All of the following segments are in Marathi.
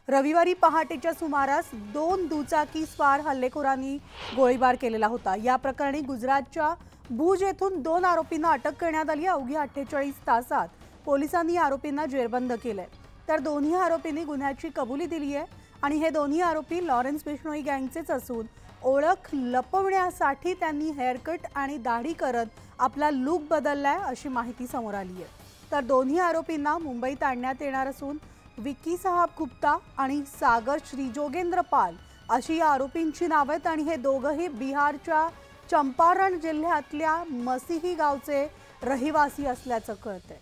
रविवारी पहाटेच्या सुमारास 2 दुचाकी स्वार हल्लेखोरांनी गोळीबार केलेला होता। या प्रकरणी गुजरातच्या भुज येथून 2 आरोपींना अटक करण्यात आली। अवघ्या 48 तासात पोलिसांनी आरोपींना जेरबंद केले। तर दोन्ही आरोपींनी गुन्ह्याची कबुली दिली आहे आणि हे दोन्ही आरोपी लॉरेन्स बिश्नोई गँगचेच असून ओळख लपवण्यासाठी त्यांनी हेअरकट आणि दाढी करत आपला लुक बदललाय अशी माहिती समोर आली आहे। तर दोन्ही आरोपींना मुंबईत आणण्यात येणार असून विक्की साहब गुप्ता आणि सागर श्रीजोगेंद्र पाल अशी या आरोपींची नावे आहेत आणि हे दोघंही बिहारच्या चंपारण जिल्ह्यातल्या मसीही गावचे रहिवासी असल्याचं कळतंय।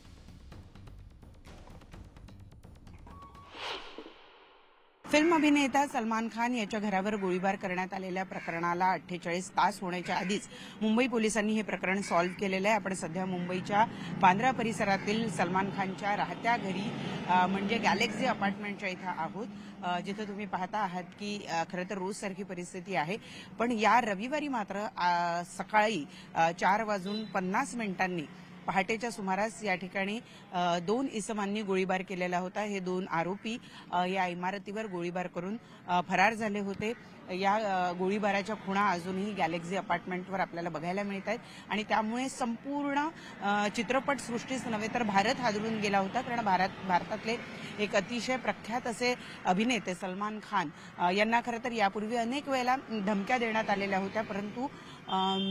फिल्म अभिनेता सलमान खान याच्या घरावर गोळीबार करण्यात आलेल्या प्रकरणाला 48 तास होण्याच्या आधीच मुंबई पोलिसांनी हे प्रकरण सॉल्व्ह केलेलं आहे। आपण सध्या मुंबईच्या बांद्रा परिसरातील सलमान खानच्या राहत्या घरी म्हणजे गॅलेक्सी अपार्टमेंटच्या इथं आहोत, जिथे तुम्ही पाहता आहात की खरं तर रोजसारखी परिस्थिती आहे। पण या रविवारी मात्र सकाळी 4:50 पहाटेच्या सुमारास या ठिकाणी 2 इसमांनी गोळीबार केलेला होता। हे 2 आरोपी या इमारतीवर गोळीबार करून फरार झाले होते। या गोळीबाराच्या खुणा अजूनही गॅलेक्सी अपार्टमेंटवर आपल्याला बघायला मिळत आहेत आणि त्यामुळे संपूर्ण चित्रपट सृष्टीच नव्हे तर भारत हादरून गेला होता। कारण भारतातले एक अतिशय प्रख्यात असे अभिनेते सलमान खान यांना खरं तर यापूर्वी अनेक वेळेला धमक्या देण्यात आलेल्या होत्या, परंतु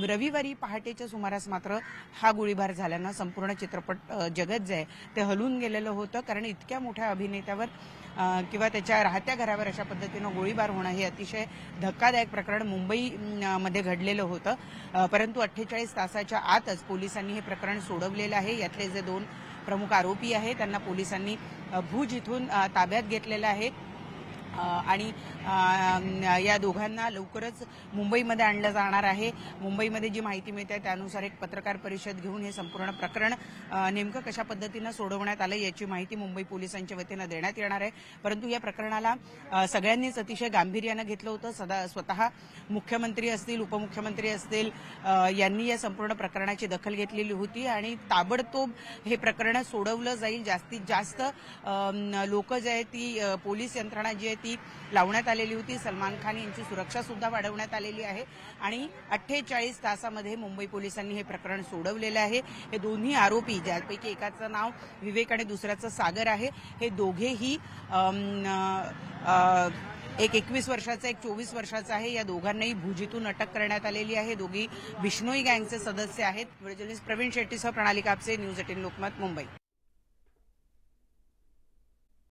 रविवारी पहाटेच्या सुमारास मात्र हा गोळीबार झाल्यानं संपूर्ण चित्रपट जगत जे आहे ते हलून गेलेलं होतं। कारण इतक्या मोठ्या अभिनेत्यावर किंवा त्याच्या राहत्या घरावर अशा पद्धतीनं गोळीबार होणं हे अतिशय धक्कादायक प्रकरण मुंबईमध्ये घडलेलं होतं। परंतु 48 तासाच्या आतच पोलिसांनी हे प्रकरण सोडवलेलं आहे। यातले जे 2 प्रमुख आरोपी आहेत त्यांना पोलिसांनी भुज इथून ताब्यात घेतलेलं आहे आणि या दोघांना लवकरच मुंबईमध्ये आणलं जाणार आहे। मुंबईमध्ये जी माहिती मिळते त्यानुसार एक पत्रकार परिषद घेऊन हे संपूर्ण प्रकरण नेमकं कशा पद्धतीनं सोडवण्यात आलं याची माहिती मुंबई पोलिसांच्या वतीनं देण्यात येणार आहे। परंतु या प्रकरणाला सगळ्यांनीच अतिशय गांभीर्यानं घेतलं होतं। स्वतः मुख्यमंत्री असतील, उपमुख्यमंत्री असतील यांनी या संपूर्ण प्रकरणाची दखल घेतलेली होती आणि ताबडतोब हे प्रकरण सोडवलं जाईल। जास्तीत जास्त लोक जे आहेत ती पोलीस यंत्रणा जी आहे ती लावण्यात आलेली होती। सलमान खान यांची सुरक्षा सुद्धा वाढवण्यात आलेली आहे आणि 48 तासामध्ये मुंबई पोलिसांनी हे प्रकरण सोडवलेलं आहे। हे दोन्ही आरोपी ज्यापैकी एकाचं नाव विवेक आणि दुसऱ्याचं सागर आहे, हे दोघेही एक 21 वर्षाचा एक 24 वर्षाचा आहे। या दोघांनाही भुजीतून अटक करण्यात आलेली आहे। दोघी बिश्नोई गँगचे सदस्य आहेत। जर्नलिस्ट प्रवीण शेट्टीसह प्रणाली कापसे, न्यूज 18 लोकमत, मुंबई।